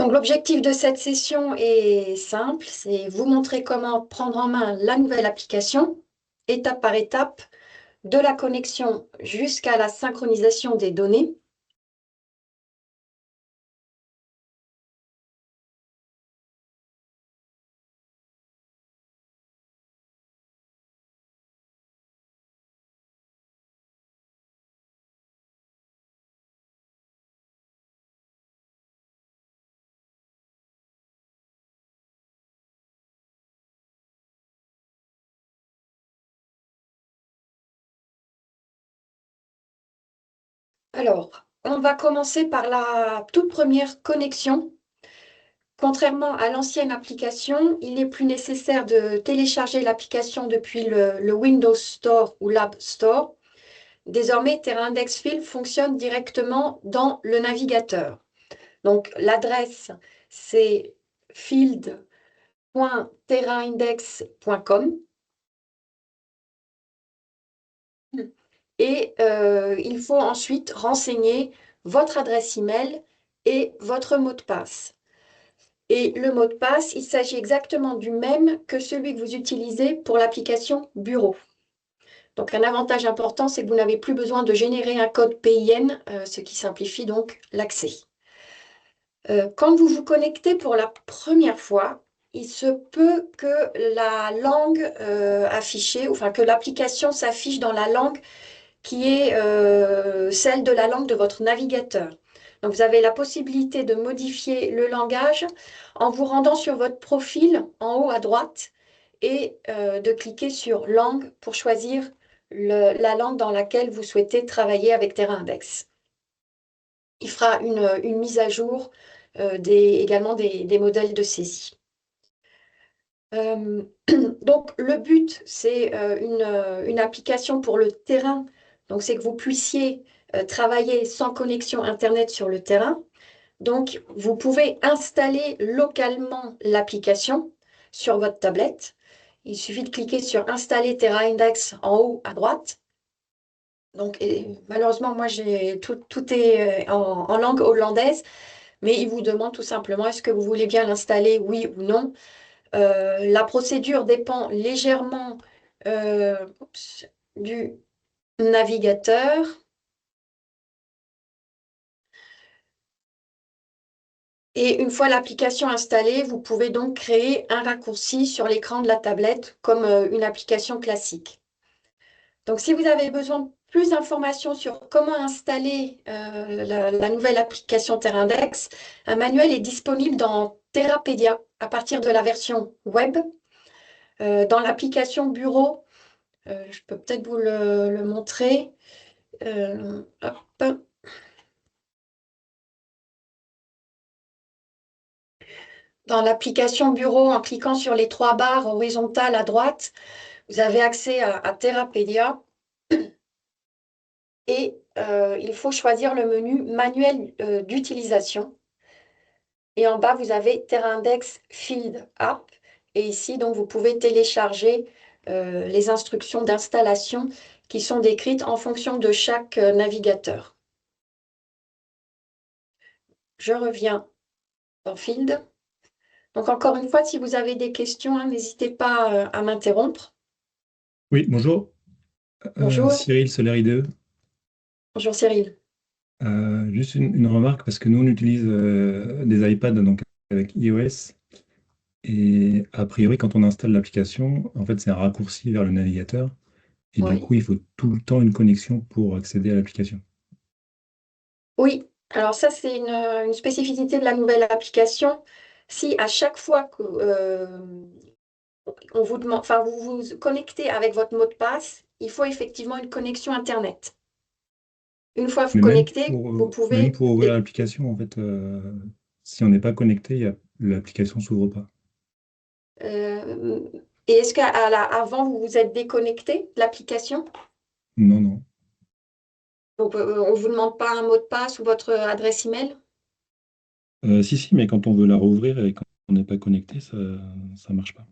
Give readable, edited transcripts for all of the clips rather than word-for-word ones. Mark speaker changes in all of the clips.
Speaker 1: Donc, l'objectif de cette session est simple, c'est vous montrer comment prendre en main la nouvelle application, étape par étape, de la connexion jusqu'à la synchronisation des données. Alors, on va commencer par la toute première connexion. Contrairement à l'ancienne application, il n'est plus nécessaire de télécharger l'application depuis le Windows Store ou l'App Store. Désormais, TerraIndex Field fonctionne directement dans le navigateur. Donc, l'adresse, c'est field.terraindex.com et il faut ensuite renseigner votre adresse email et votre mot de passe. Et le mot de passe, il s'agit exactement du même que celui que vous utilisez pour l'application Bureau. Donc, un avantage important, c'est que vous n'avez plus besoin de générer un code PIN, ce qui simplifie donc l'accès. Quand vous vous connectez pour la première fois, il se peut que la langue affichée, enfin que l'application s'affiche dans la langue qui est celle de la langue de votre navigateur. Donc, vous avez la possibilité de modifier le langage en vous rendant sur votre profil en haut à droite et de cliquer sur Langue pour choisir la langue dans laquelle vous souhaitez travailler avec TerraIndex. Il fera une mise à jour également des modèles de saisie. Donc, le but, c'est une application pour le terrain. Donc, c'est que vous puissiez travailler sans connexion Internet sur le terrain. Donc, vous pouvez installer localement l'application sur votre tablette. Il suffit de cliquer sur Installer TerraIndex en haut à droite. Donc, malheureusement, moi, tout est en langue hollandaise, mais il vous demande tout simplement est-ce que vous voulez bien l'installer, oui ou non. La procédure dépend légèrement du navigateur. Et une fois l'application installée, vous pouvez donc créer un raccourci sur l'écran de la tablette comme une application classique. Donc, si vous avez besoin de plus d'informations sur comment installer la nouvelle application TerraIndex, un manuel est disponible dans Terrapedia à partir de la version web. Dans l'application Bureau, je peux peut-être vous le montrer. Hop. Dans l'application Bureau, en cliquant sur les trois barres horizontales à droite, vous avez accès à Terrapedia et il faut choisir le menu manuel d'utilisation. Et en bas, vous avez TerraIndex Field App. Et ici, donc, vous pouvez télécharger les instructions d'installation qui sont décrites en fonction de chaque navigateur. Je reviens dans Field. Donc, encore une fois, si vous avez des questions, hein, n'hésitez pas à m'interrompre.
Speaker 2: Oui, bonjour.
Speaker 1: Bonjour.
Speaker 2: Cyril, Solaire IDE.
Speaker 1: Bonjour Cyril.
Speaker 2: Juste une remarque, parce que nous, on utilise des iPads donc, avec iOS. Et a priori, quand on installe l'application, en fait, c'est un raccourci vers le navigateur. Et du
Speaker 1: Oui.
Speaker 2: coup, il faut tout le temps une connexion pour accéder à l'application.
Speaker 1: Oui, alors ça, c'est une spécificité de la nouvelle application. Si à chaque fois que on vous demande, enfin, vous vous connectez avec votre mot de passe, il faut effectivement une connexion Internet. Une fois
Speaker 2: Mais
Speaker 1: connecté, vous
Speaker 2: même
Speaker 1: pouvez.
Speaker 2: pour ouvrir l'application, en fait, si on n'est pas connecté, l'application s'ouvre pas.
Speaker 1: euh, et est-ce qu'avant, vous vous êtes déconnecté de l'application?
Speaker 2: Non, non.
Speaker 1: Donc, on ne vous demande pas un mot de passe ou votre adresse email?
Speaker 2: Si, si, mais quand on veut la rouvrir et quand on n'est pas connecté, ça marche pas.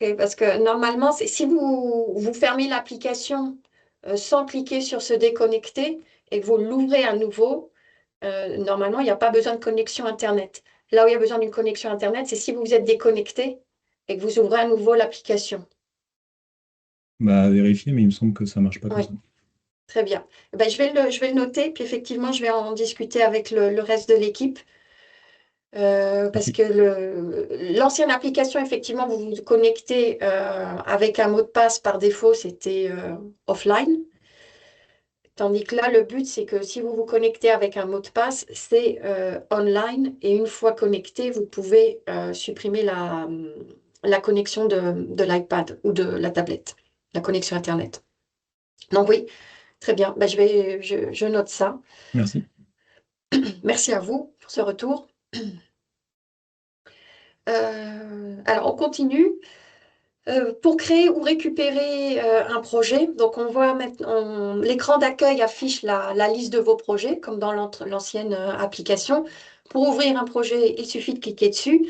Speaker 1: Ok, parce que normalement, si vous fermez l'application sans cliquer sur se déconnecter et que vous l'ouvrez à nouveau, normalement, il n'y a pas besoin de connexion Internet. Là où il y a besoin d'une connexion Internet, c'est si vous vous êtes déconnecté et que vous ouvrez à nouveau l'application.
Speaker 2: Bah, à vérifier, mais il me semble que ça marche pas comme
Speaker 1: Oui,
Speaker 2: ça.
Speaker 1: très bien. Ben, je vais le noter, puis effectivement, je vais en discuter avec le reste de l'équipe. Parce
Speaker 2: Ok.
Speaker 1: que l'ancienne application, effectivement, vous vous connectez avec un mot de passe par défaut, c'était offline. Tandis que là, le but, c'est que si vous vous connectez avec un mot de passe, c'est online. Et une fois connecté, vous pouvez supprimer la connexion de l'iPad ou de la tablette, la connexion Internet. Donc oui, très bien. Ben, je note ça.
Speaker 2: Merci.
Speaker 1: Merci à vous pour ce retour. Alors, on continue. Pour créer ou récupérer un projet, donc on voit maintenant l'écran d'accueil affiche la liste de vos projets, comme dans l'ancienne application. Pour ouvrir un projet, il suffit de cliquer dessus,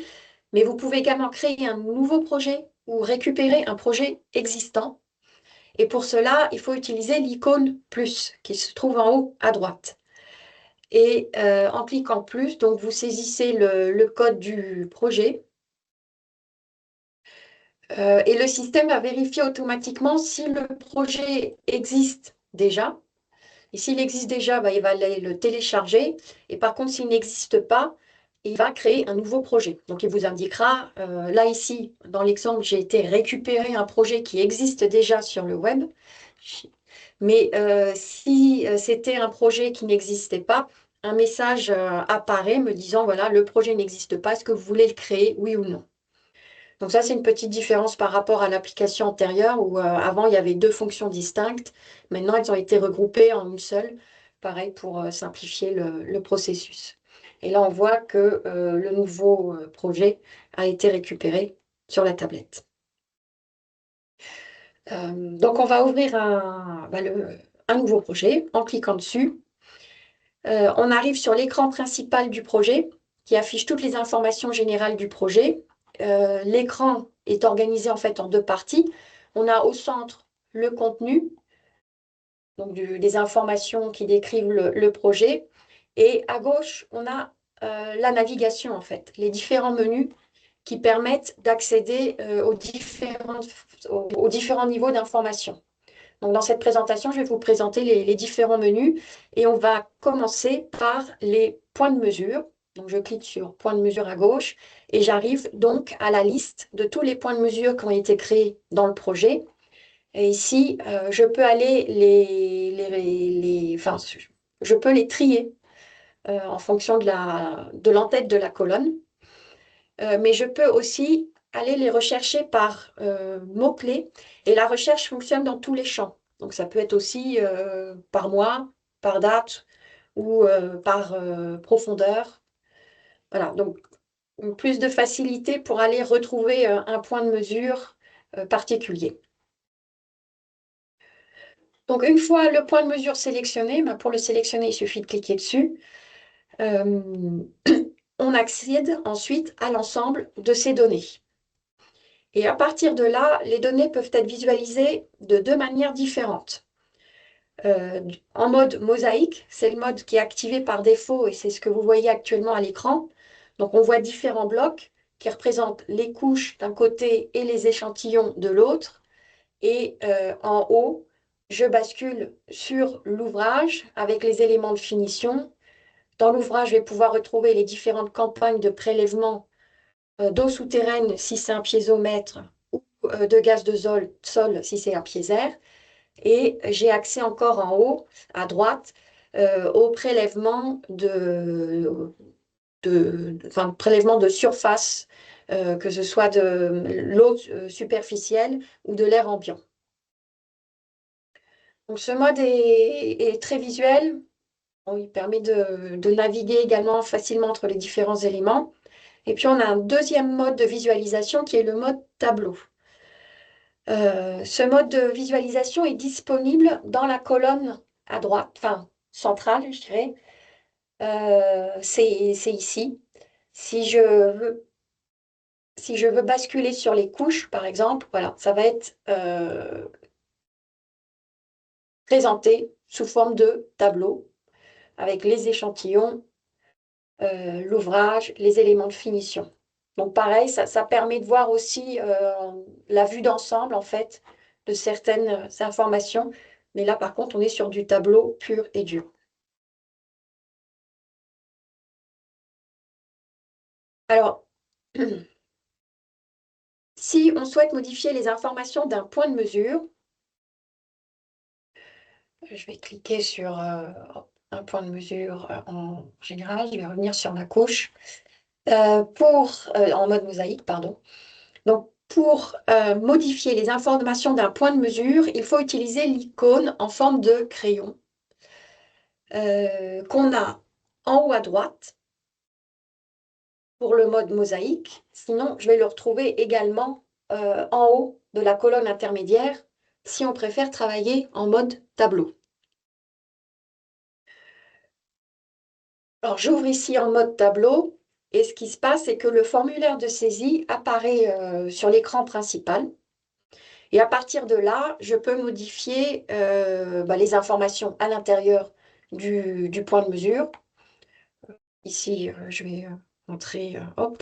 Speaker 1: mais vous pouvez également créer un nouveau projet ou récupérer un projet existant. Et pour cela, il faut utiliser l'icône plus qui se trouve en haut à droite. Et en cliquant plus, donc vous saisissez le code du projet. Et le système va vérifier automatiquement si le projet existe déjà. Et s'il existe déjà, bah, il va aller le télécharger. Et par contre, s'il n'existe pas, il va créer un nouveau projet. Donc, il vous indiquera, là ici, dans l'exemple, j'ai été récupérer un projet qui existe déjà sur le web. Mais si c'était un projet qui n'existait pas, un message apparaît me disant, voilà, le projet n'existe pas, est-ce que vous voulez le créer, oui ou non? Donc ça, c'est une petite différence par rapport à l'application antérieure où avant, il y avait deux fonctions distinctes. Maintenant, elles ont été regroupées en une seule, pareil pour simplifier le processus. Et là, on voit que le nouveau projet a été récupéré sur la tablette. Donc, on va ouvrir un nouveau projet en cliquant dessus. On arrive sur l'écran principal du projet qui affiche toutes les informations générales du projet. L'écran est organisé en fait en deux parties. On a au centre le contenu, donc des informations qui décrivent le projet. Et à gauche, on a la navigation en fait, les différents menus qui permettent d'accéder aux différents niveaux d'information. Donc, dans cette présentation, je vais vous présenter les différents menus et on va commencer par les points de mesure. Donc, je clique sur point de mesure à gauche et j'arrive donc à la liste de tous les points de mesure qui ont été créés dans le projet. Et ici, je peux aller enfin, je peux les trier en fonction de l'entête de la colonne. Mais je peux aussi aller les rechercher par mots-clés et la recherche fonctionne dans tous les champs. Donc ça peut être aussi par mois, par date ou par profondeur. Voilà, donc plus de facilité pour aller retrouver un point de mesure particulier. Donc une fois le point de mesure sélectionné, ben, pour le sélectionner, il suffit de cliquer dessus. Euh, on accède ensuite à l'ensemble de ces données. Et à partir de là, les données peuvent être visualisées de deux manières différentes. En mode mosaïque, c'est le mode qui est activé par défaut et c'est ce que vous voyez actuellement à l'écran. Donc on voit différents blocs qui représentent les couches d'un côté et les échantillons de l'autre. Et en haut, je bascule sur l'ouvrage avec les éléments de finition. Dans l'ouvrage, je vais pouvoir retrouver les différentes campagnes de prélèvement d'eau souterraine si c'est un piézomètre ou de gaz de sol si c'est un piézère. Et j'ai accès encore en haut, à droite, au prélèvement enfin, prélèvement de surface, que ce soit de l'eau superficielle ou de l'air ambiant. Donc ce mode est très visuel. Bon, il permet de naviguer également facilement entre les différents éléments. Et puis on a un deuxième mode de visualisation qui est le mode tableau. Ce mode de visualisation est disponible dans la colonne à droite, enfin centrale, je dirais. C'est ici. Si je veux, si je veux basculer sur les couches, par exemple, voilà, ça va être présenté sous forme de tableau avec les échantillons, l'ouvrage, les éléments de finition. Donc pareil, ça permet de voir aussi la vue d'ensemble, en fait, de certaines informations. Mais là, par contre, on est sur du tableau pur et dur. Alors, si on souhaite modifier les informations d'un point de mesure, je vais cliquer sur un point de mesure en général. Je vais revenir sur la couche en mode mosaïque, pardon. Donc, pour modifier les informations d'un point de mesure, il faut utiliser l'icône en forme de crayon qu'on a en haut à droite pour le mode mosaïque. Sinon, je vais le retrouver également en haut de la colonne intermédiaire si on préfère travailler en mode tableau. Alors, j'ouvre ici en mode tableau et ce qui se passe, c'est que le formulaire de saisie apparaît sur l'écran principal. Et à partir de là, je peux modifier les informations à l'intérieur du point de mesure. Ici, je vais montrer, hop,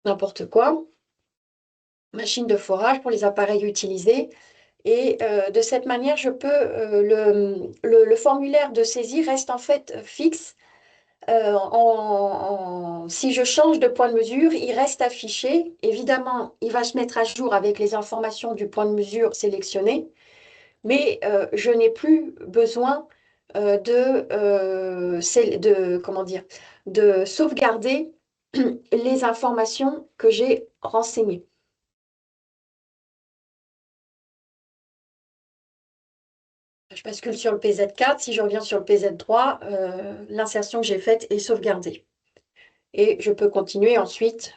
Speaker 1: n'importe quoi. Machine de forage pour les appareils utilisés. Et de cette manière, le formulaire de saisie reste en fait fixe. Si je change de point de mesure, il reste affiché. Évidemment, il va se mettre à jour avec les informations du point de mesure sélectionné, mais je n'ai plus besoin comment dire, de sauvegarder les informations que j'ai renseignées. Je bascule sur le PZ4. Si je reviens sur le PZ3, l'insertion que j'ai faite est sauvegardée. Et je peux continuer ensuite,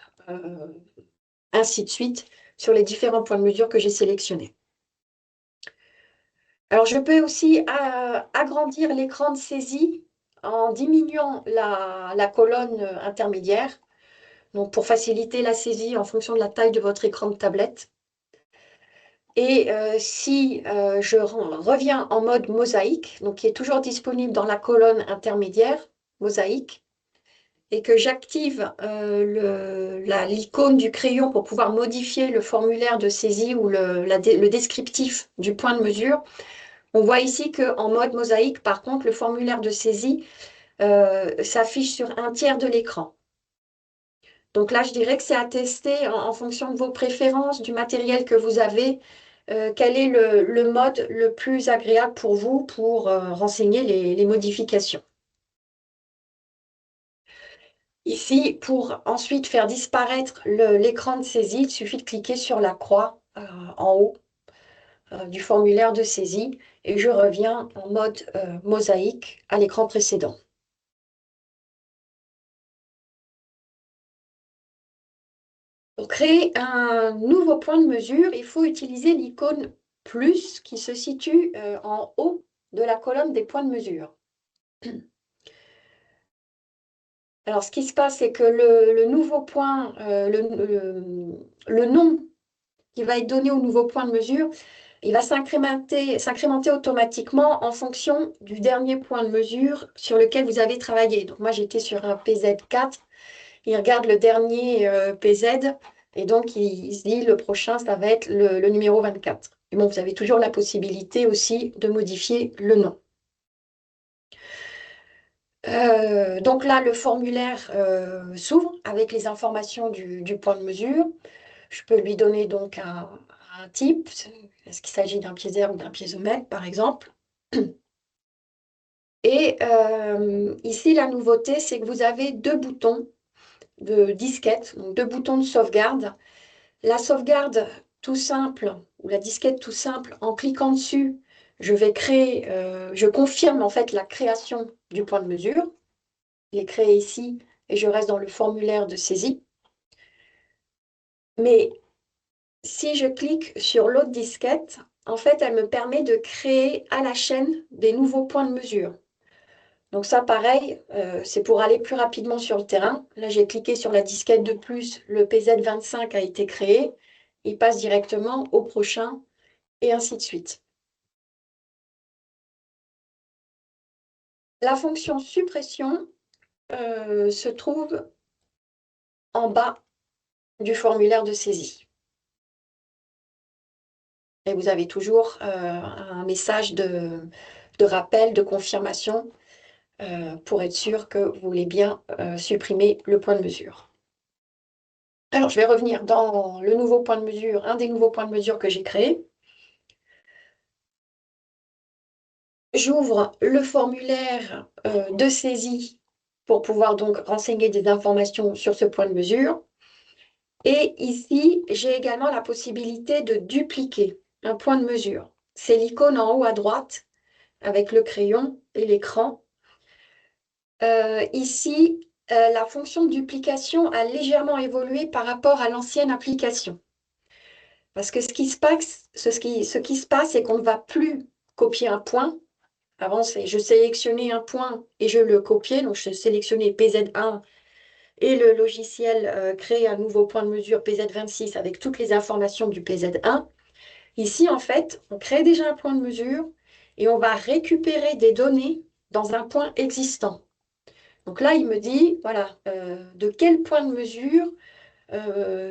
Speaker 1: ainsi de suite, sur les différents points de mesure que j'ai sélectionnés. Alors, je peux aussi agrandir l'écran de saisie en diminuant la colonne intermédiaire, donc pour faciliter la saisie en fonction de la taille de votre écran de tablette. Et si je reviens en mode mosaïque, donc qui est toujours disponible dans la colonne intermédiaire, mosaïque, et que j'active l'icône du crayon pour pouvoir modifier le formulaire de saisie ou le descriptif du point de mesure, on voit ici qu'en mode mosaïque, par contre, le formulaire de saisie s'affiche sur un tiers de l'écran. Donc là, je dirais que c'est à tester en fonction de vos préférences, du matériel que vous avez, quel est le mode le plus agréable pour vous pour renseigner les modifications. Ici, pour ensuite faire disparaître l'écran de saisie, il suffit de cliquer sur la croix en haut du formulaire de saisie et je reviens en mode mosaïque à l'écran précédent. Pour créer un nouveau point de mesure, il faut utiliser l'icône plus qui se situe en haut de la colonne des points de mesure. Alors, ce qui se passe, c'est que le nouveau point, le nom qui va être donné au nouveau point de mesure, il va s'incrémenter automatiquement en fonction du dernier point de mesure sur lequel vous avez travaillé. Donc, moi, j'étais sur un PZ4. Il regarde le dernier PZ et donc il se dit le prochain, ça va être le numéro 24. Et bon, vous avez toujours la possibilité aussi de modifier le nom. Donc là, le formulaire s'ouvre avec les informations du point de mesure. Je peux lui donner donc un type. Est-ce qu'il s'agit d'un piézère ou d'un piézomètre, par exemple? Et ici, la nouveauté, c'est que vous avez deux boutons de disquette, donc deux boutons de sauvegarde. La sauvegarde tout simple, ou la disquette tout simple, en cliquant dessus, je confirme en fait la création du point de mesure. Je l'ai créé ici et je reste dans le formulaire de saisie. Mais si je clique sur l'autre disquette, en fait, elle me permet de créer à la chaîne des nouveaux points de mesure. Donc ça, pareil, c'est pour aller plus rapidement sur le terrain. Là, j'ai cliqué sur la disquette de plus, le PZ25 a été créé. Il passe directement au prochain et ainsi de suite. La fonction suppression se trouve en bas du formulaire de saisie. Et vous avez toujours un message de rappel, de confirmation pour être sûr que vous voulez bien supprimer le point de mesure. Alors, je vais revenir dans le nouveau point de mesure, un des nouveaux points de mesure que j'ai créé. J'ouvre le formulaire de saisie pour pouvoir donc renseigner des informations sur ce point de mesure. Et ici, j'ai également la possibilité de dupliquer un point de mesure. C'est l'icône en haut à droite avec le crayon et l'écran. Ici, la fonction de duplication a légèrement évolué par rapport à l'ancienne application. Parce que ce qui se passe, c'est qu'on ne va plus copier un point. Avant, je sélectionnais un point et je le copiais. Donc, je sélectionnais PZ1 et le logiciel crée un nouveau point de mesure PZ26 avec toutes les informations du PZ1. Ici, en fait, on crée déjà un point de mesure et on va récupérer des données dans un point existant. Donc là, il me dit, voilà, de quel point de mesure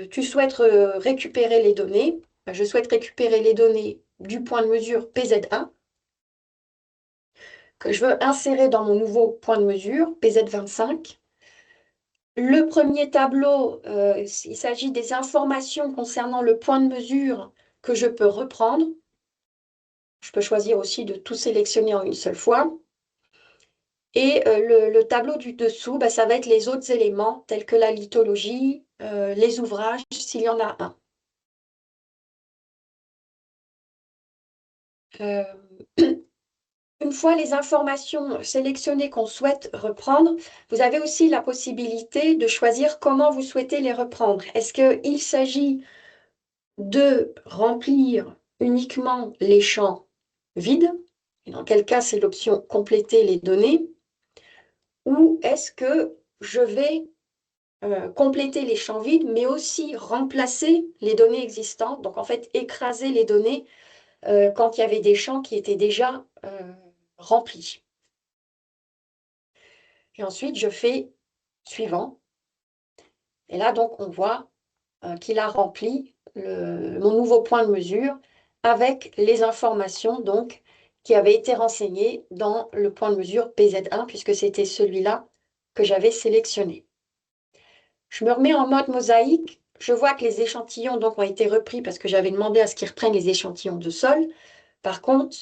Speaker 1: tu souhaites récupérer les données. Ben, je souhaite récupérer les données du point de mesure PZ1 que je veux insérer dans mon nouveau point de mesure PZ25. Le premier tableau, il s'agit des informations concernant le point de mesure que je peux reprendre. Je peux choisir aussi de tout sélectionner en une seule fois. Et le tableau du dessous, bah, ça va être les autres éléments tels que la lithologie, les ouvrages, s'il y en a un. Euh, Une fois les informations sélectionnées qu'on souhaite reprendre, vous avez aussi la possibilité de choisir comment vous souhaitez les reprendre. Est-ce qu'il s'agit de remplir uniquement les champs vides, et dans quel cas c'est l'option compléter les données, ou est-ce que je vais compléter les champs vides, mais aussi remplacer les données existantes, donc en fait écraser les données quand il y avait des champs qui étaient déjà remplis. Et ensuite, je fais suivant. Et là, donc, on voit qu'il a rempli mon nouveau point de mesure avec les informations donc, qui avaient été renseignées dans le point de mesure PZ1, puisque c'était celui-là que j'avais sélectionné. Je me remets en mode mosaïque. Je vois que les échantillons donc, ont été repris parce que j'avais demandé à ce qu'ils reprennent les échantillons de sol. Par contre,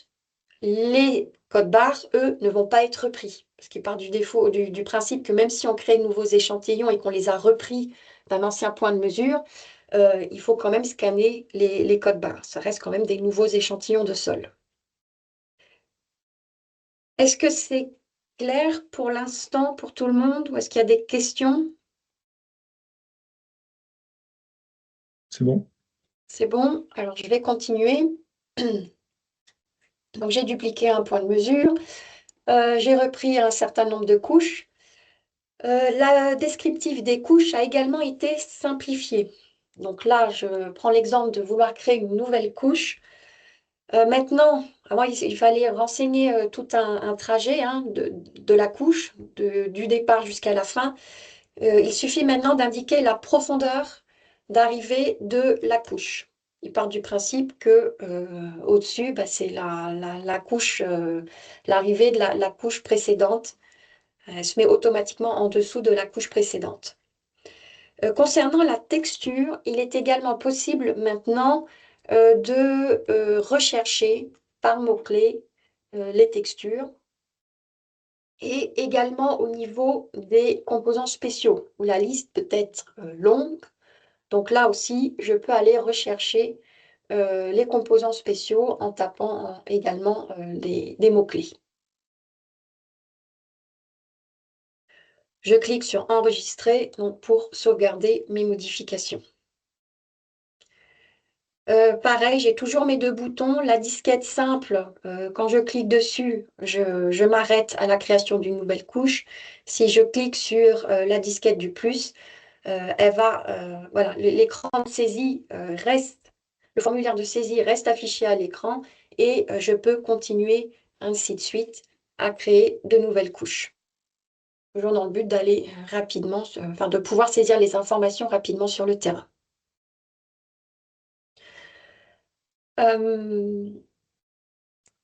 Speaker 1: les codes barres, eux, ne vont pas être repris. Parce qu'ils partent du principe que même si on crée de nouveaux échantillons et qu'on les a repris d'un ancien point de mesure, il faut quand même scanner les codes barres. Ça reste quand même des nouveaux échantillons de sol. Est-ce que c'est clair pour l'instant pour tout le monde ou est-ce qu'il y a des questions?
Speaker 2: C'est bon?
Speaker 1: C'est bon? Alors, je vais continuer. Donc, j'ai dupliqué un point de mesure. J'ai repris un certain nombre de couches. La descriptive des couches a également été simplifiée. Donc là, je prends l'exemple de vouloir créer une nouvelle couche. Maintenant, avant, il fallait renseigner tout un trajet hein, de la couche, du départ jusqu'à la fin. Il suffit maintenant d'indiquer la profondeur d'arrivée de la couche. Il part du principe que au-dessus, bah, c'est la couche, l'arrivée de la couche précédente. Elle se met automatiquement en dessous de la couche précédente. Concernant la texture, il est également possible maintenant de rechercher par mots-clés les textures et également au niveau des composants spéciaux où la liste peut être longue. Donc là aussi, je peux aller rechercher les composants spéciaux en tapant également des mots-clés. Je clique sur Enregistrer donc, pour sauvegarder mes modifications. Pareil, j'ai toujours mes deux boutons. La disquette simple, quand je clique dessus, je m'arrête à la création d'une nouvelle couche. Si je clique sur la disquette du plus, elle va, voilà, l'écran de saisie reste, le formulaire de saisie reste affiché à l'écran et je peux continuer ainsi de suite à créer de nouvelles couches. Toujours dans le but d'aller rapidement, de pouvoir saisir les informations rapidement sur le terrain.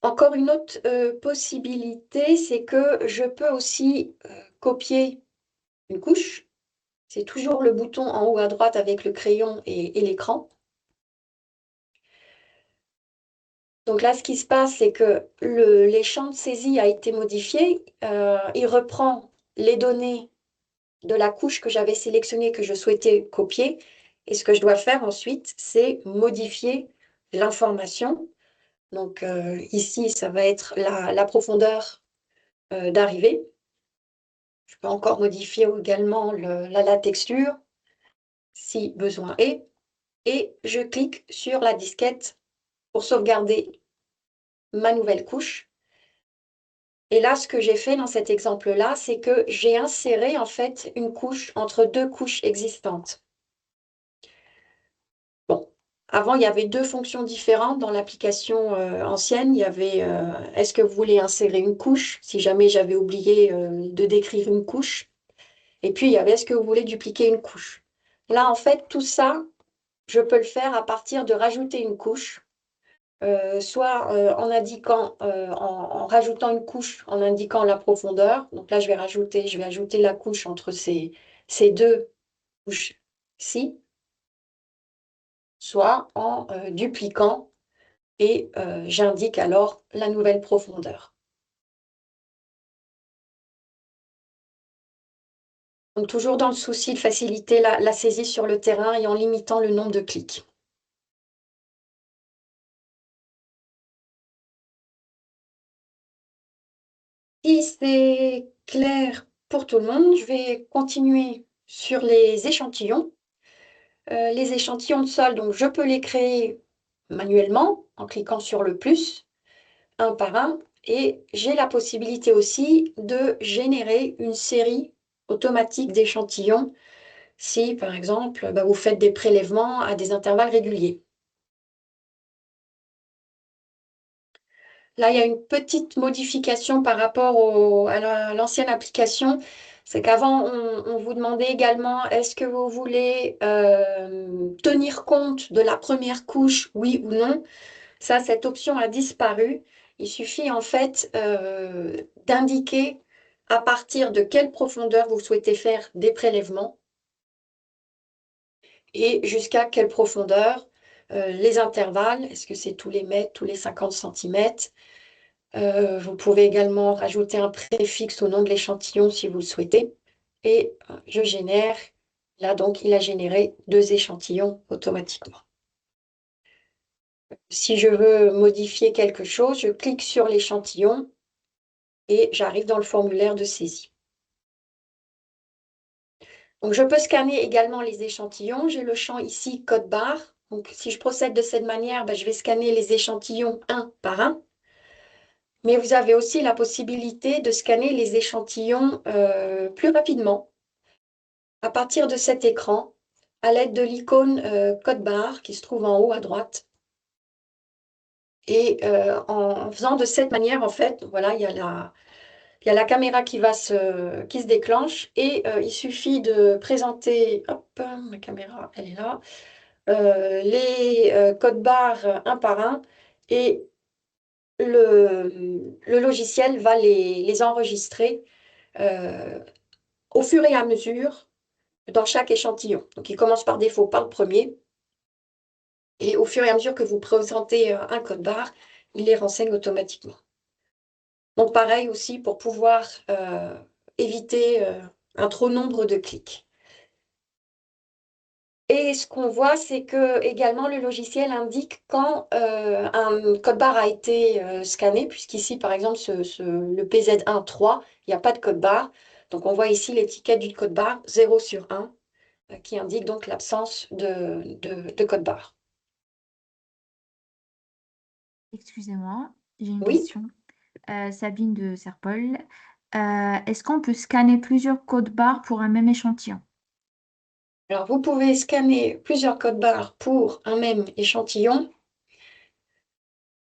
Speaker 1: Encore une autre possibilité, c'est que je peux aussi copier une couche. C'est toujours le bouton en haut à droite avec le crayon et l'écran. Donc là, ce qui se passe, c'est que les champs de saisie a été modifié. Il reprend les données de la couche que j'avais sélectionnée, que je souhaitais copier. Et ce que je dois faire ensuite, c'est modifier l'information. Donc ici, ça va être la profondeur d'arrivée. Je peux encore modifier également la texture si besoin est. Et je clique sur la disquette pour sauvegarder ma nouvelle couche. Et là, ce que j'ai fait dans cet exemple-là, c'est que j'ai inséré en fait une couche entre deux couches existantes. Bon, avant, il y avait deux fonctions différentes dans l'application ancienne. Il y avait est-ce que vous voulez insérer une couche, si jamais j'avais oublié de décrire une couche. Et puis, il y avait est-ce que vous voulez dupliquer une couche. Là, en fait, tout ça, je peux le faire à partir de rajouter une couche. Soit en indiquant, en rajoutant une couche, en indiquant la profondeur. Donc là, je vais ajouter la couche entre ces deux couches-ci, soit en dupliquant et j'indique alors la nouvelle profondeur. Donc toujours dans le souci de faciliter la saisie sur le terrain et en limitant le nombre de clics. Si c'est clair pour tout le monde, je vais continuer sur les échantillons. Les échantillons de sol, donc je peux les créer manuellement en cliquant sur le plus, un par un, et j'ai la possibilité aussi de générer une série automatique d'échantillons si, par exemple, vous faites des prélèvements à des intervalles réguliers. Là, il y a une petite modification par rapport à l'ancienne application. C'est qu'avant, on vous demandait également, est-ce que vous voulez tenir compte de la première couche, oui ou non? Ça, cette option a disparu. Il suffit en fait d'indiquer à partir de quelle profondeur vous souhaitez faire des prélèvements et jusqu'à quelle profondeur, les intervalles, est-ce que c'est tous les mètres, tous les 50 centimètres. Vous pouvez également rajouter un préfixe au nom de l'échantillon si vous le souhaitez. Et je génère, là donc il a généré deux échantillons automatiquement. Si je veux modifier quelque chose, je clique sur l'échantillon et j'arrive dans le formulaire de saisie. Donc je peux scanner également les échantillons. J'ai le champ ici code barre. Donc si je procède de cette manière, je vais scanner les échantillons un par un. Mais vous avez aussi la possibilité de scanner les échantillons plus rapidement à partir de cet écran à l'aide de l'icône code barre qui se trouve en haut à droite. Et en faisant de cette manière, en fait, voilà, il y a la caméra qui se déclenche et il suffit de présenter, hop, ma caméra, elle est là, les codes barres un par un et le logiciel va les enregistrer au fur et à mesure dans chaque échantillon. Donc, il commence par défaut par le premier et au fur et à mesure que vous présentez un code barre, il les renseigne automatiquement. Donc, pareil aussi pour pouvoir éviter un trop nombre de clics. Et ce qu'on voit, c'est que également le logiciel indique quand un code barre a été scanné, puisqu'ici, par exemple, le PZ1.3, il n'y a pas de code barre. Donc, on voit ici l'étiquette du code barre 0 sur 1, qui indique donc l'absence de code barre.
Speaker 3: Excusez-moi, j'ai une
Speaker 1: Oui,
Speaker 3: question. Sabine de Serpol. Est-ce qu'on peut scanner plusieurs codes barres pour un même échantillon?
Speaker 1: alors vous pouvez scanner plusieurs codes barres pour un même échantillon.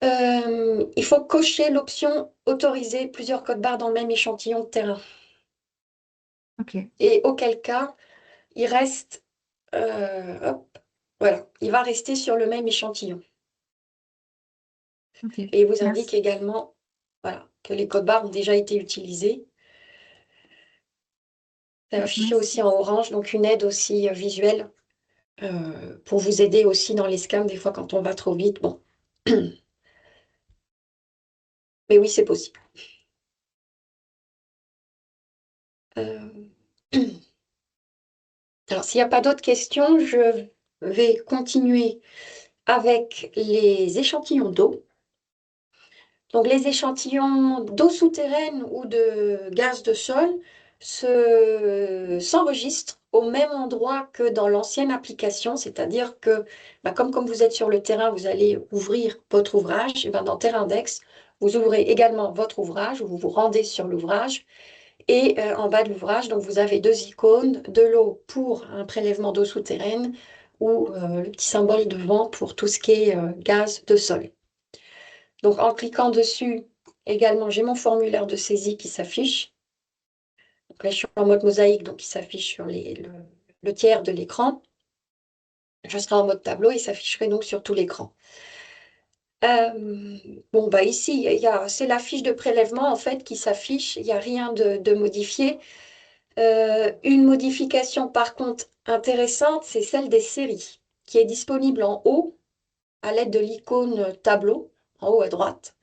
Speaker 1: Il faut cocher l'option autoriser plusieurs codes barres dans le même échantillon de terrain.
Speaker 3: Ok,
Speaker 1: Et auquel cas, il reste, hop, voilà, il va rester sur le même échantillon.
Speaker 3: ok.
Speaker 1: Et il vous indique
Speaker 3: Merci.
Speaker 1: également, voilà, que les codes barres ont déjà été utilisés. C'est affiché aussi
Speaker 3: Merci.
Speaker 1: en orange, donc une aide aussi visuelle pour vous aider aussi dans les scans, des fois quand on va trop vite. Bon, mais oui, c'est possible. Euh, Alors, s'il n'y a pas d'autres questions, je vais continuer avec les échantillons d'eau. Donc, les échantillons d'eau souterraine ou de gaz de sol s'enregistrent au même endroit que dans l'ancienne application, c'est-à-dire que, comme vous êtes sur le terrain, vous allez ouvrir votre ouvrage, et dans Terraindex, vous ouvrez également votre ouvrage, vous vous rendez sur l'ouvrage, et en bas de l'ouvrage, donc vous avez deux icônes, de l'eau pour un prélèvement d'eau souterraine ou le petit symbole de vent pour tout ce qui est gaz de sol. Donc en cliquant dessus, également, j'ai mon formulaire de saisie qui s'affiche. Donc là, je suis en mode mosaïque, donc il s'affiche sur le tiers de l'écran. Je serai en mode tableau et il s'afficherait donc sur tout l'écran. Bon, ici, c'est la fiche de prélèvement en fait qui s'affiche. Il n'y a rien de modifié. Une modification par contre intéressante, c'est celle des séries, qui est disponible en haut à l'aide de l'icône tableau, en haut à droite.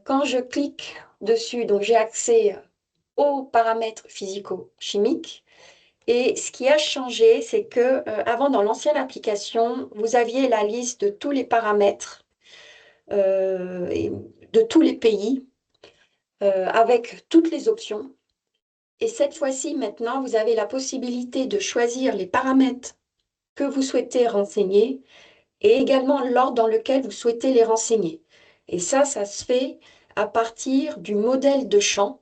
Speaker 1: Quand je clique dessus, donc j'ai accès aux paramètres physico-chimiques. Et ce qui a changé, c'est que avant, dans l'ancienne application, vous aviez la liste de tous les paramètres et de tous les pays avec toutes les options. Et cette fois-ci, maintenant, vous avez la possibilité de choisir les paramètres que vous souhaitez renseigner et également l'ordre dans lequel vous souhaitez les renseigner. Et ça se fait à partir du modèle de champ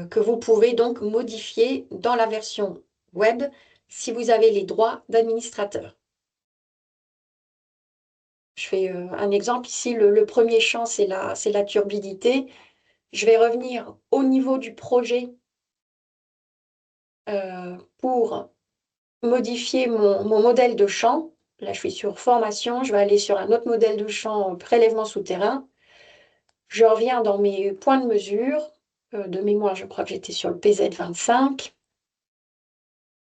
Speaker 1: que vous pouvez donc modifier dans la version web si vous avez les droits d'administrateur. Je fais un exemple ici. Le premier champ, c'est la turbidité. Je vais revenir au niveau du projet pour modifier mon modèle de champ. Là, je suis sur formation. Je vais aller sur un autre modèle de champ, prélèvement souterrain. Je reviens dans mes points de mesure. De mémoire, je crois que j'étais sur le PZ25.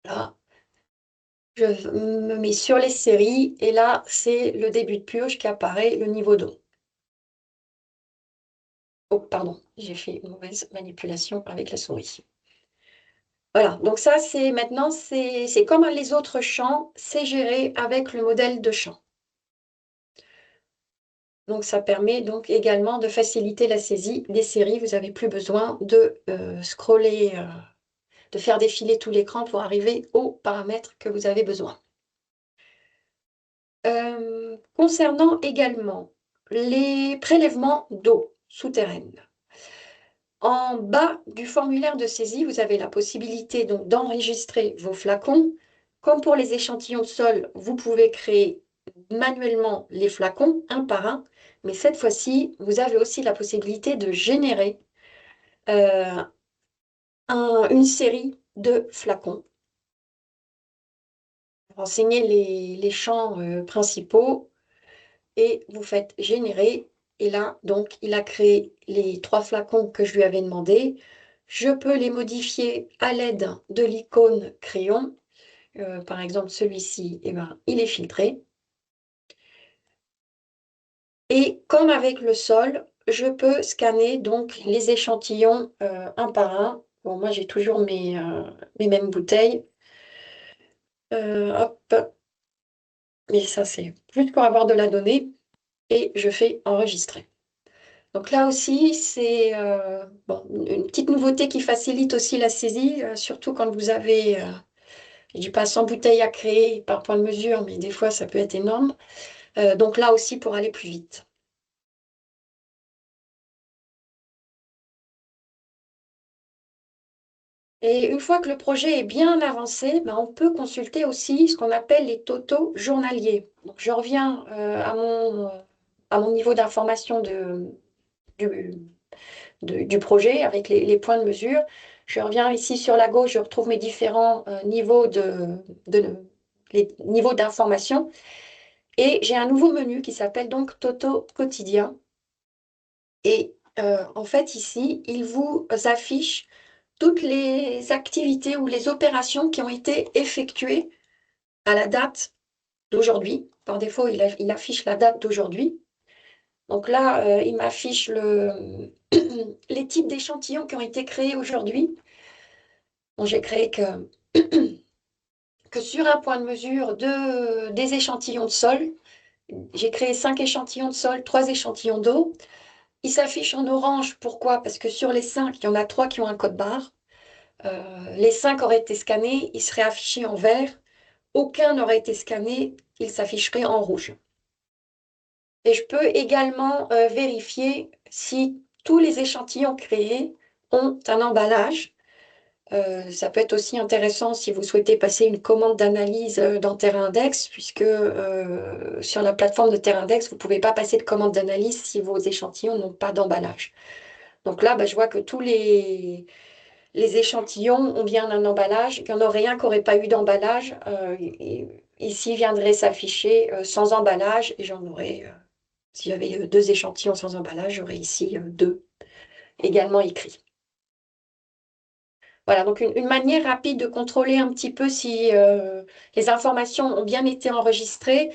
Speaker 1: Là, je me mets sur les séries et là, c'est le début de purge qui apparaît, le niveau d'eau. Oh, pardon, j'ai fait une mauvaise manipulation avec la souris. Voilà, donc ça, c'est comme les autres champs, c'est géré avec le modèle de champ. Donc ça permet donc également de faciliter la saisie des séries. Vous n'avez plus besoin de scroller, de faire défiler tout l'écran pour arriver aux paramètres que vous avez besoin. Concernant également les prélèvements d'eau souterraine. En bas du formulaire de saisie, vous avez la possibilité donc d'enregistrer vos flacons. Comme pour les échantillons de sol, vous pouvez créer manuellement les flacons un par un, mais cette fois-ci, vous avez aussi la possibilité de générer euh, une série de flacons. Vous renseignez les champs principaux et vous faites générer. Et là, donc, il a créé les 3 flacons que je lui avais demandé. Je peux les modifier à l'aide de l'icône crayon. Par exemple, celui-ci, il est filtré. Et comme avec le sol, je peux scanner donc les échantillons un par un. Bon, moi, j'ai toujours mes mêmes bouteilles. Hop, mais ça, c'est juste pour avoir de la donnée. Et je fais enregistrer. Donc là aussi, c'est une petite nouveauté qui facilite aussi la saisie, surtout quand vous avez, je dis pas 100 bouteilles à créer par point de mesure, mais des fois ça peut être énorme. Donc là aussi pour aller plus vite. Et une fois que le projet est bien avancé, ben, on peut consulter aussi ce qu'on appelle les totaux journaliers. Donc, je reviens à mon niveau d'information du, du projet avec les points de mesure. Je reviens ici sur la gauche, je retrouve mes différents niveaux les niveaux d'information. Et j'ai un nouveau menu qui s'appelle donc Toto quotidien. Et en fait, ici, il vous affiche toutes les activités ou les opérations qui ont été effectuées à la date d'aujourd'hui. Par défaut, il affiche la date d'aujourd'hui. Donc là, il m'affiche les types d'échantillons qui ont été créés aujourd'hui. Bon, j'ai créé que sur un point de mesure des échantillons de sol. J'ai créé 5 échantillons de sol, 3 échantillons d'eau. Il s'affiche en orange. Pourquoi? Parce que sur les 5, il y en a 3 qui ont un code barre. Les 5 auraient été scannés, ils seraient affichés en vert. Aucun n'aurait été scanné, il s'afficherait en rouge. Et je peux également vérifier si tous les échantillons créés ont un emballage. Ça peut être aussi intéressant si vous souhaitez passer une commande d'analyse dans TerraIndex, puisque sur la plateforme de TerraIndex, vous ne pouvez pas passer de commande d'analyse si vos échantillons n'ont pas d'emballage. Donc là, je vois que tous les échantillons ont bien un emballage. Il n'y en aurait un qui n'aurait pas eu d'emballage. Ici viendrait s'afficher sans emballage, et j'en aurais, s'il y avait 2 échantillons sans emballage, j'aurais ici 2 également écrits. Voilà, donc une manière rapide de contrôler un petit peu si les informations ont bien été enregistrées.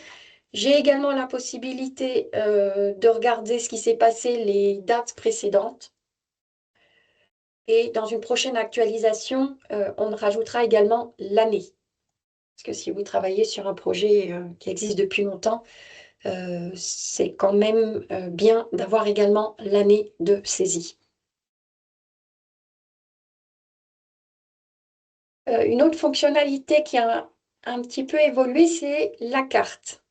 Speaker 1: J'ai également la possibilité de regarder ce qui s'est passé les dates précédentes. Et dans une prochaine actualisation, on rajoutera également l'année. Parce que si vous travaillez sur un projet qui existe depuis longtemps, c'est quand même bien d'avoir également l'année de saisie. Une autre fonctionnalité qui a un petit peu évolué, c'est la carte.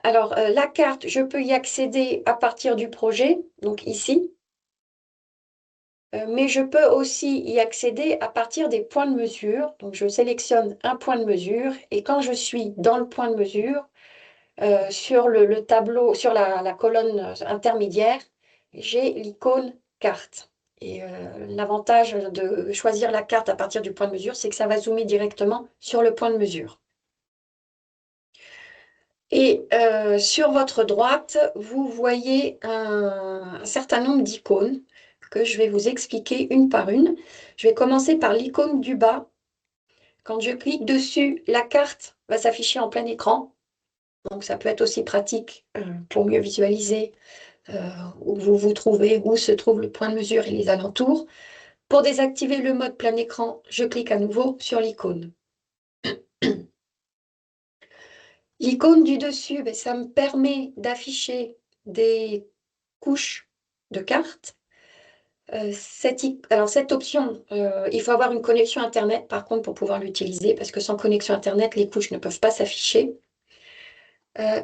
Speaker 1: Alors, la carte, je peux y accéder à partir du projet, donc ici, mais je peux aussi y accéder à partir des points de mesure. Donc, je sélectionne un point de mesure et quand je suis dans le point de mesure, sur le tableau, sur la colonne intermédiaire, j'ai l'icône carte. Et l'avantage de choisir la carte à partir du point de mesure, c'est que ça va zoomer directement sur le point de mesure. Et sur votre droite, vous voyez un certain nombre d'icônes que je vais vous expliquer une par une. Je vais commencer par l'icône du bas. Quand je clique dessus, la carte va s'afficher en plein écran. Donc ça peut être aussi pratique pour mieux visualiser où vous vous trouvez, où se trouve le point de mesure et les alentours. Pour désactiver le mode plein écran, je clique à nouveau sur l'icône. L'icône du dessus, ça me permet d'afficher des couches de cartes. Cette option, il faut avoir une connexion Internet par contre pour pouvoir l'utiliser parce que sans connexion Internet, les couches ne peuvent pas s'afficher.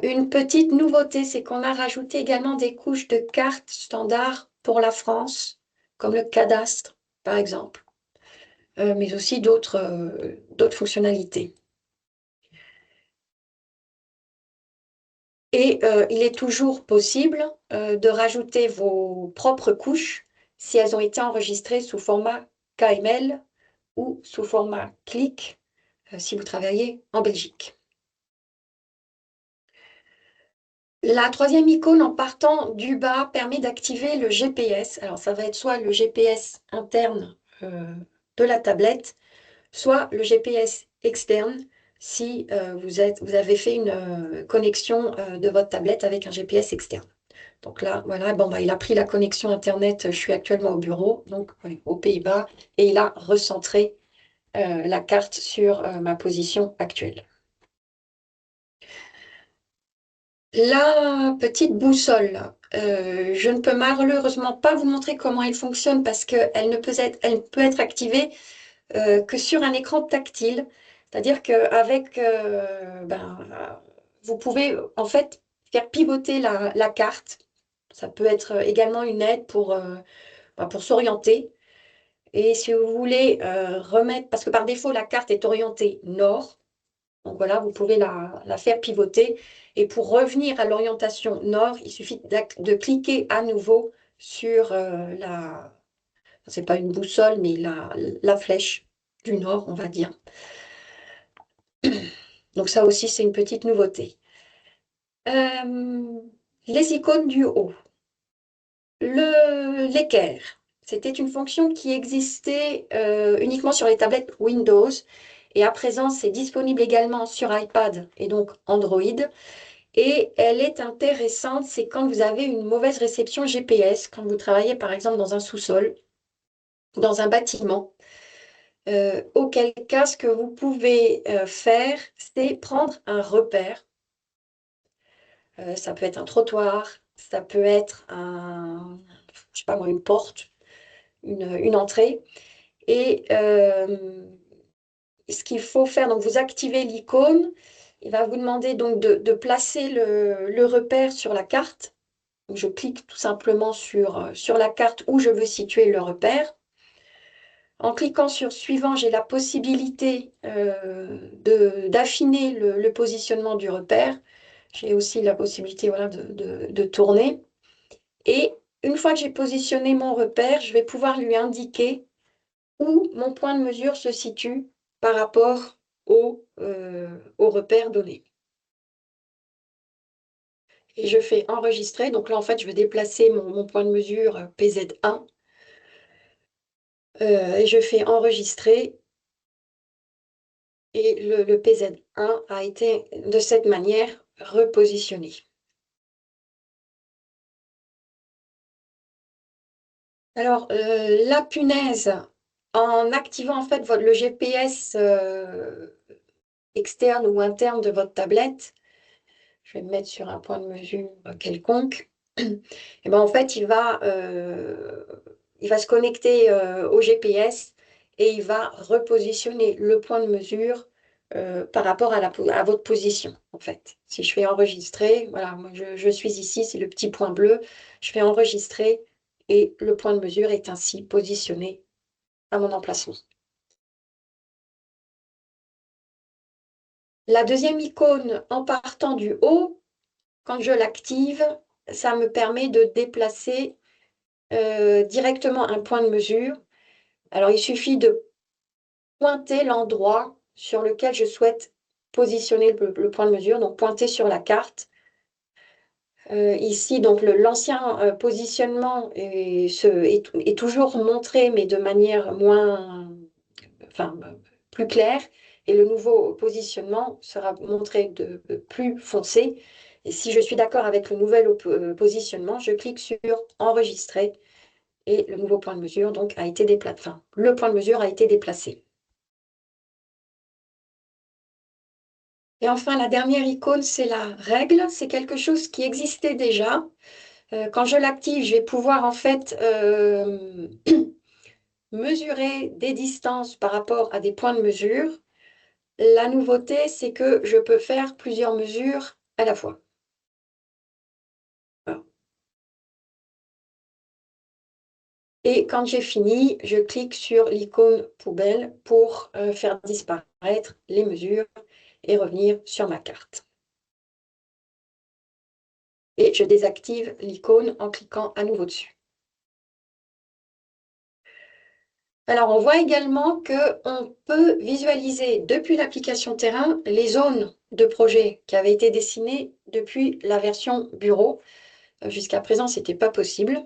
Speaker 1: Une petite nouveauté, c'est qu'on a rajouté également des couches de cartes standards pour la France, comme le cadastre par exemple, mais aussi d'autres fonctionnalités. Et il est toujours possible de rajouter vos propres couches si elles ont été enregistrées sous format KML ou sous format CLIC si vous travaillez en Belgique. La troisième icône en partant du bas permet d'activer le GPS. Alors ça va être soit le GPS interne de la tablette, soit le GPS externe si vous avez fait une connexion de votre tablette avec un GPS externe. Donc là, voilà, il a pris la connexion Internet, je suis actuellement au bureau, donc aux Pays-Bas, et il a recentré la carte sur ma position actuelle. La petite boussole, je ne peux malheureusement pas vous montrer comment elle fonctionne parce qu'elle elle peut être activée que sur un écran tactile. C'est-à-dire qu'avec, vous pouvez en fait faire pivoter la carte. Ça peut être également une aide pour s'orienter. Et si vous voulez remettre, parce que par défaut, la carte est orientée nord, donc voilà, vous pouvez la faire pivoter. Et pour revenir à l'orientation nord, il suffit de cliquer à nouveau sur c'est pas une boussole, mais la flèche du nord, on va dire. Donc ça aussi, c'est une petite nouveauté. Les icônes du haut. L'équerre, c'était une fonction qui existait uniquement sur les tablettes Windows. Et à présent, c'est disponible également sur iPad et donc Android. Et elle est intéressante, c'est quand vous avez une mauvaise réception GPS, quand vous travaillez par exemple dans un sous-sol, dans un bâtiment. Auquel cas, ce que vous pouvez faire, c'est prendre un repère. Ça peut être un trottoir, ça peut être je sais pas moi, une porte, une entrée. Et ce qu'il faut faire, donc vous activez l'icône, il va vous demander donc de placer le repère sur la carte. Donc, je clique tout simplement sur la carte où je veux situer le repère. En cliquant sur suivant, j'ai la possibilité d'affiner le positionnement du repère. J'ai aussi la possibilité voilà, de tourner. Et une fois que j'ai positionné mon repère, je vais pouvoir lui indiquer où mon point de mesure se situe par rapport au repère donné. Et je fais enregistrer. Donc là, en fait, je vais déplacer mon point de mesure PZ1. Et je fais enregistrer. Et le PZ1 a été de cette manière repositionné. Alors, la punaise, en activant en fait le GPS externe ou interne de votre tablette, je vais me mettre sur un point de mesure quelconque, et ben en fait, il va se connecter au GPS et il va repositionner le point de mesure par rapport à votre position, en fait. Si je fais enregistrer, voilà, moi je suis ici, c'est le petit point bleu, je fais enregistrer et le point de mesure est ainsi positionné à mon emplacement. La deuxième icône, en partant du haut, quand je l'active, ça me permet de déplacer directement un point de mesure. Alors, il suffit de pointer l'endroit sur lequel je souhaite positionner le point de mesure, donc pointer sur la carte. Ici, donc l'ancien positionnement est toujours montré, mais de manière plus claire, et le nouveau positionnement sera montré de plus foncé. Et si je suis d'accord avec le nouvel positionnement, je clique sur enregistrer et le nouveau point de mesure donc a été déplacé. Enfin, le point de mesure a été déplacé. Et enfin, la dernière icône, c'est la règle. C'est quelque chose qui existait déjà. Quand je l'active, je vais pouvoir en fait mesurer des distances par rapport à des points de mesure. La nouveauté, c'est que je peux faire plusieurs mesures à la fois. Voilà. Et quand j'ai fini, je clique sur l'icône poubelle pour faire disparaître les mesures et revenir sur ma carte. Et je désactive l'icône en cliquant à nouveau dessus. Alors, on voit également qu'on peut visualiser depuis l'application terrain les zones de projet qui avaient été dessinées depuis la version bureau. Jusqu'à présent, ce n'était pas possible.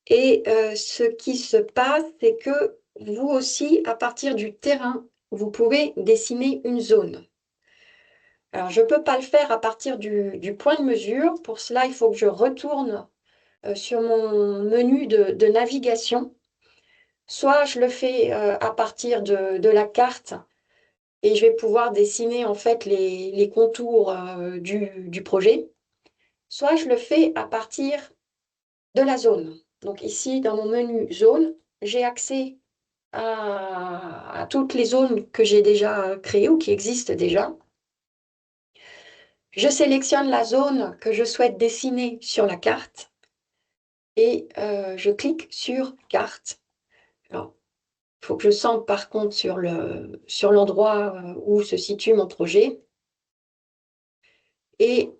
Speaker 1: Et ce qui se passe, c'est que vous aussi, à partir du terrain, vous pouvez dessiner une zone. Alors, je ne peux pas le faire à partir du point de mesure. Pour cela, il faut que je retourne sur mon menu de navigation. Soit je le fais à partir de la carte et je vais pouvoir dessiner en fait les contours du projet. Soit je le fais à partir de la zone. Donc ici, dans mon menu zone, j'ai accès à toutes les zones que j'ai déjà créées ou qui existent déjà. Je sélectionne la zone que je souhaite dessiner sur la carte et je clique sur carte. Alors, Il faut que je sente par contre sur l'endroit où se situe mon projet. Et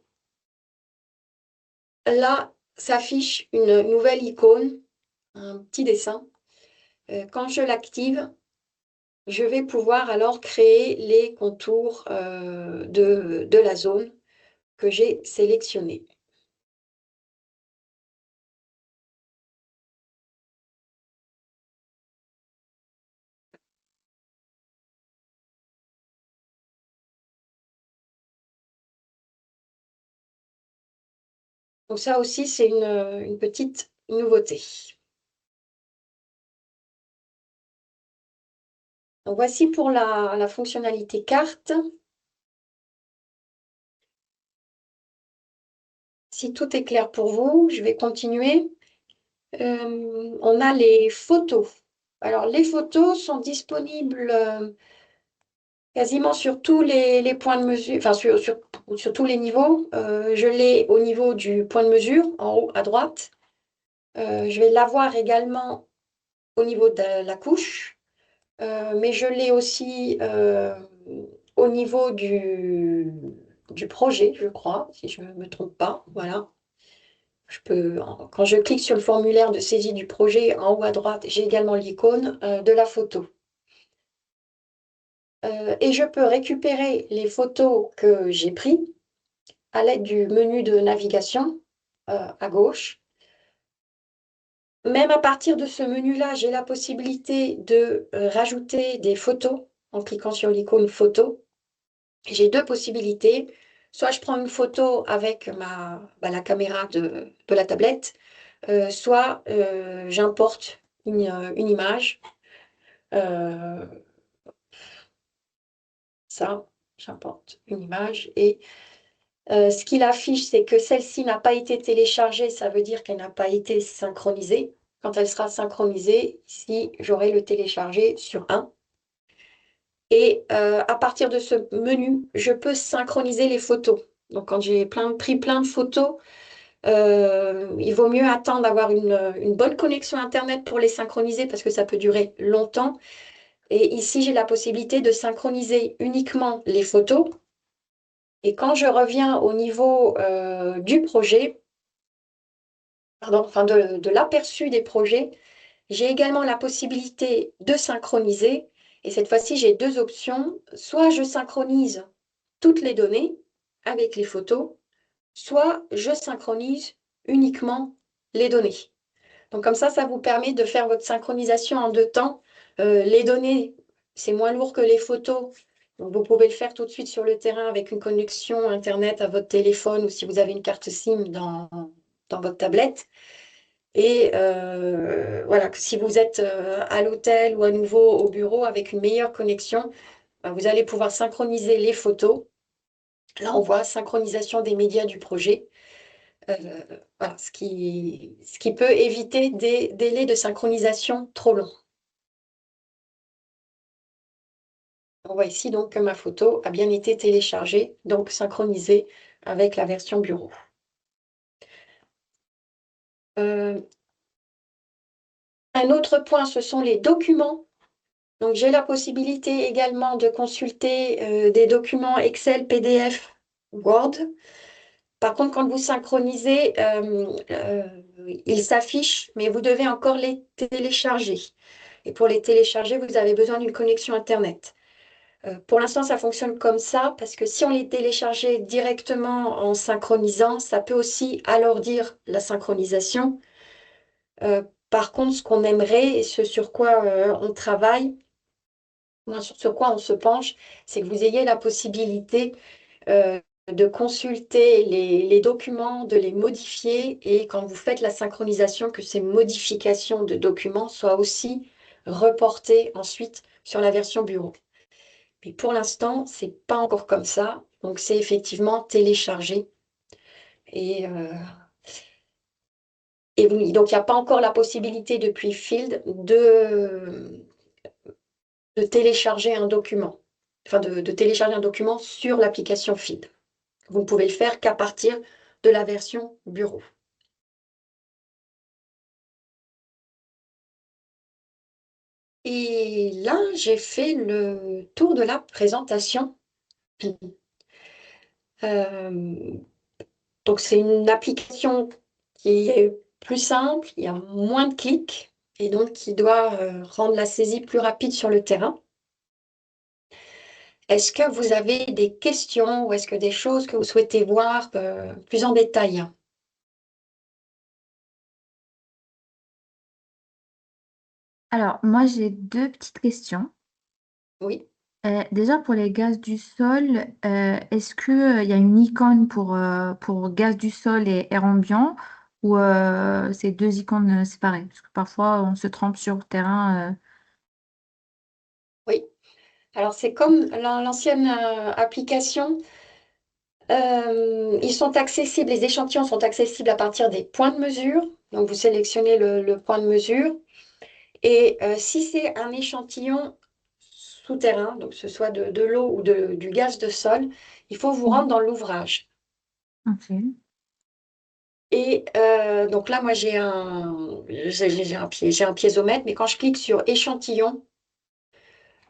Speaker 1: là, s'affiche une nouvelle icône, un petit dessin. Quand je l'active, je vais pouvoir alors créer les contours de la zone que j'ai sélectionnée. Donc ça aussi, c'est une petite nouveauté. Donc voici pour la fonctionnalité carte. Si tout est clair pour vous, je vais continuer. On a les photos. Alors, les photos sont disponibles quasiment sur tous les points de mesure, enfin sur tous les niveaux. Je l'ai au niveau du point de mesure, en haut à droite. Je vais l'avoir également au niveau de la couche, mais je l'ai aussi au niveau du projet, je crois, si je ne me trompe pas. Voilà. Quand je clique sur le formulaire de saisie du projet, en haut à droite, j'ai également l'icône de la photo. Et je peux récupérer les photos que j'ai prises à l'aide du menu de navigation à gauche. Même à partir de ce menu-là, j'ai la possibilité de rajouter des photos en cliquant sur l'icône photo. J'ai deux possibilités. Soit je prends une photo avec la caméra de la tablette, soit j'importe une image. Euh, Ça, j'importe une image. Et ce qu'il affiche, c'est que celle-ci n'a pas été téléchargée. Ça veut dire qu'elle n'a pas été synchronisée. Quand elle sera synchronisée, ici, j'aurai le télécharger sur un. Et à partir de ce menu, je peux synchroniser les photos. Donc, quand j'ai pris plein de photos, il vaut mieux attendre d'avoir une bonne connexion Internet pour les synchroniser parce que ça peut durer longtemps. Et ici, j'ai la possibilité de synchroniser uniquement les photos. Et quand je reviens au niveau du projet, pardon, enfin de l'aperçu des projets, j'ai également la possibilité de synchroniser. Et cette fois-ci, j'ai deux options. Soit je synchronise toutes les données avec les photos, soit je synchronise uniquement les données. Donc comme ça vous permet de faire votre synchronisation en deux temps. Les données, c'est moins lourd que les photos. Donc vous pouvez le faire tout de suite sur le terrain avec une connexion Internet à votre téléphone ou si vous avez une carte SIM dans votre tablette. Et voilà, si vous êtes à l'hôtel ou à nouveau au bureau avec une meilleure connexion, vous allez pouvoir synchroniser les photos. Là, on voit synchronisation des médias du projet. Euh, voilà, ce qui peut éviter des délais de synchronisation trop longs. On voit ici donc que ma photo a bien été téléchargée, donc synchronisée avec la version bureau. Un autre point, ce sont les documents. Donc j'ai la possibilité également de consulter des documents Excel, PDF, Word. Par contre, quand vous synchronisez, ils s'affichent, mais vous devez encore les télécharger. Et pour les télécharger, vous avez besoin d'une connexion Internet. Pour l'instant, ça fonctionne comme ça, parce que si on les téléchargeait directement en synchronisant, ça peut aussi alourdir la synchronisation. Par contre, ce qu'on aimerait et ce sur quoi on travaille, sur quoi on se penche, c'est que vous ayez la possibilité de consulter les documents, de les modifier et quand vous faites la synchronisation, que ces modifications de documents soient aussi reportées ensuite sur la version bureau. Mais pour l'instant, c'est pas encore comme ça. Donc c'est effectivement téléchargé. Et, oui, donc il n'y a pas encore la possibilité depuis Field de télécharger un document. Enfin, de télécharger un document sur l'application Field. Vous ne pouvez le faire qu'à partir de la version bureau. Et là, j'ai fait le tour de la présentation. Euh, donc, c'est une application qui est plus simple, il y a moins de clics et donc qui doit rendre la saisie plus rapide sur le terrain. Est-ce que vous avez des questions ou est-ce que des choses que vous souhaitez voir plus en détail?
Speaker 3: Alors, moi, j'ai deux petites questions.
Speaker 1: Oui,
Speaker 3: Déjà, pour les gaz du sol, est-ce qu'il y a une icône pour gaz du sol et air ambiant ou c'est deux icônes séparées? Parce que parfois, on se trompe sur le terrain.
Speaker 1: oui. Alors, c'est comme l'ancienne application. Ils sont accessibles, les échantillons sont accessibles à partir des points de mesure. Donc, vous sélectionnez le point de mesure. Et si c'est un échantillon souterrain, donc que ce soit de l'eau ou du gaz de sol, il faut vous rendre
Speaker 3: Mhm.
Speaker 1: dans l'ouvrage.
Speaker 3: Ok.
Speaker 1: Et donc là, moi, j'ai un piézomètre, mais quand je clique sur échantillon,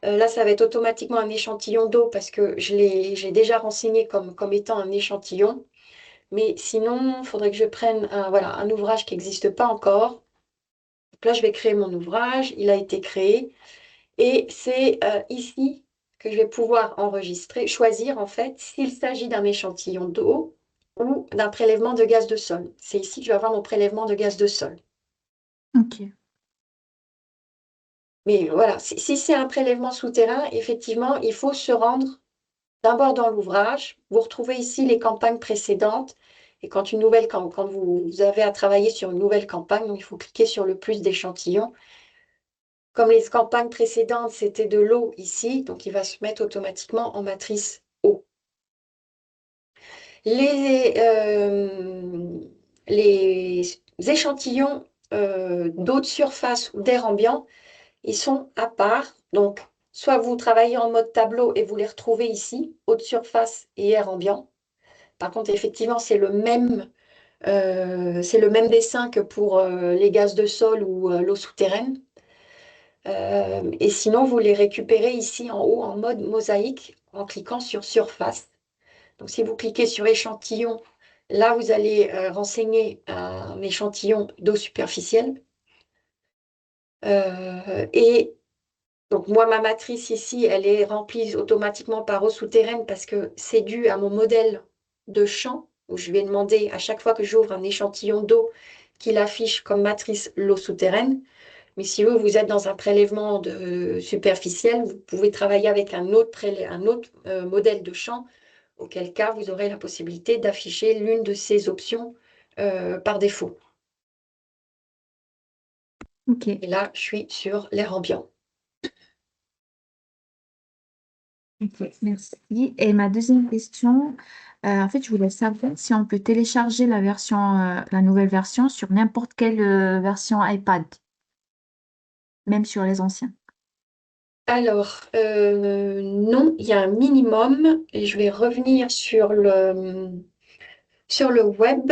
Speaker 1: là, ça va être automatiquement un échantillon d'eau parce que j'ai déjà renseigné comme étant un échantillon. Mais sinon, il faudrait que je prenne voilà, un ouvrage qui n'existe pas encore. Donc là, je vais créer mon ouvrage. Il a été créé. Et c'est ici que je vais pouvoir enregistrer, choisir en fait s'il s'agit d'un échantillon d'eau ou d'un prélèvement de gaz de sol. C'est ici que je vais avoir mon prélèvement de gaz de sol.
Speaker 3: Ok.
Speaker 1: Mais voilà, si c'est un prélèvement souterrain, effectivement, il faut se rendre d'abord dans l'ouvrage. Vous retrouvez ici les campagnes précédentes. Et quand vous avez à travailler sur une nouvelle campagne, donc il faut cliquer sur le plus d'échantillons. Comme les campagnes précédentes, c'était de l'eau ici, donc il va se mettre automatiquement en matrice eau. Les, euh, les échantillons d'eau de surface ou d'air ambiant, ils sont à part. Donc, soit vous travaillez en mode tableau et vous les retrouvez ici, eau de surface et air ambiant. Par contre, effectivement, c'est le même dessin que pour les gaz de sol ou l'eau souterraine. Et sinon, vous les récupérez ici en haut en mode mosaïque en cliquant sur surface. Donc, si vous cliquez sur échantillon, là, vous allez renseigner un échantillon d'eau superficielle. Et donc, moi, ma matrice ici, elle est remplie automatiquement par eau souterraine parce que c'est dû à mon modèle de champ où je vais demander à chaque fois que j'ouvre un échantillon d'eau qu'il affiche comme matrice l'eau souterraine. Mais si vous êtes dans un prélèvement superficiel, vous pouvez travailler avec un autre modèle de champ, auquel cas vous aurez la possibilité d'afficher l'une de ces options par défaut.
Speaker 3: Ok.
Speaker 1: Et là, je suis sur l'air ambiant.
Speaker 3: Ok, merci. Et ma deuxième question, en fait, je voulais savoir si on peut télécharger la nouvelle version sur n'importe quelle version iPad, même sur les anciens.
Speaker 1: Alors, non, il y a un minimum, et je vais revenir sur le web,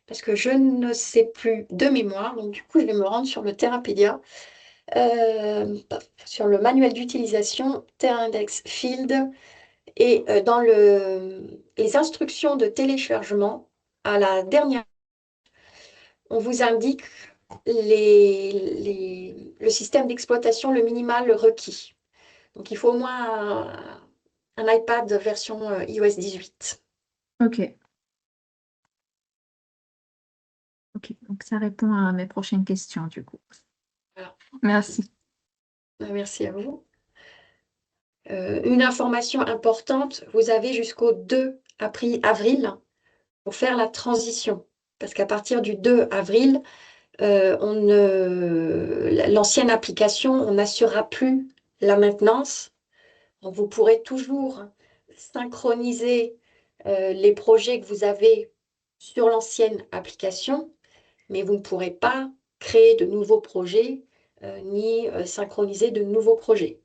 Speaker 1: parce que je ne sais plus de mémoire, donc du coup, je vais me rendre sur le Terrapédia, sur le manuel d'utilisation, TerraIndex Field, et dans les instructions de téléchargement, à la dernière, on vous indique le système d'exploitation, le minimal requis. Donc, il faut au moins un iPad version iOS 18.
Speaker 3: Ok, ok. Donc ça répond à mes prochaines questions, du coup.
Speaker 1: Voilà.
Speaker 3: Merci.
Speaker 1: Merci à vous. Une information importante, vous avez jusqu'au 2 avril pour faire la transition. Parce qu'à partir du 2 avril, l'ancienne application, on n'assurera plus la maintenance. Donc, vous pourrez toujours synchroniser les projets que vous avez sur l'ancienne application, mais vous ne pourrez pas créer de nouveaux projets ni synchroniser de nouveaux projets.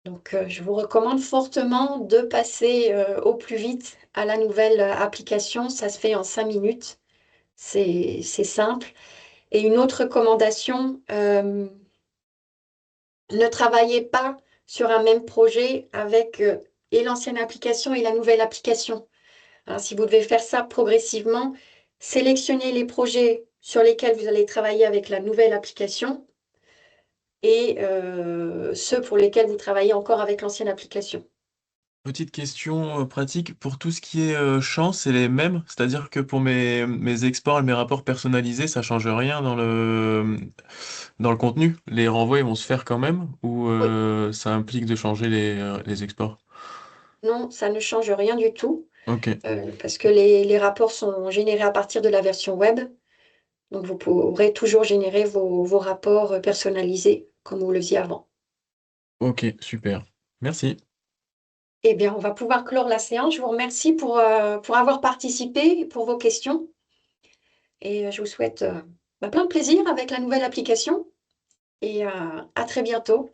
Speaker 1: Donc, je vous recommande fortement de passer au plus vite à la nouvelle application. Ça se fait en 5 minutes. C'est simple. Et une autre recommandation, Ne travaillez pas sur un même projet avec et l'ancienne application et la nouvelle application. Hein, si vous devez faire ça progressivement, sélectionnez les projets sur lesquels vous allez travailler avec la nouvelle application et ceux pour lesquels vous travaillez encore avec l'ancienne application.
Speaker 4: Petite question pratique, pour tout ce qui est champ, c'est les mêmes, c'est-à-dire que pour mes exports et mes rapports personnalisés, ça change rien dans le contenu. Les renvois ils vont se faire quand même, ou
Speaker 1: Oui,
Speaker 4: ça implique de changer les exports?
Speaker 1: non, ça ne change rien du tout
Speaker 4: Ok,
Speaker 1: parce que les rapports sont générés à partir de la version web. Donc, vous pourrez toujours générer vos rapports personnalisés comme vous le faisiez avant.
Speaker 4: ok, super. Merci.
Speaker 1: Eh bien, on va pouvoir clore la séance. Je vous remercie pour avoir participé, pour vos questions. Et je vous souhaite plein de plaisir avec la nouvelle application. Et à très bientôt.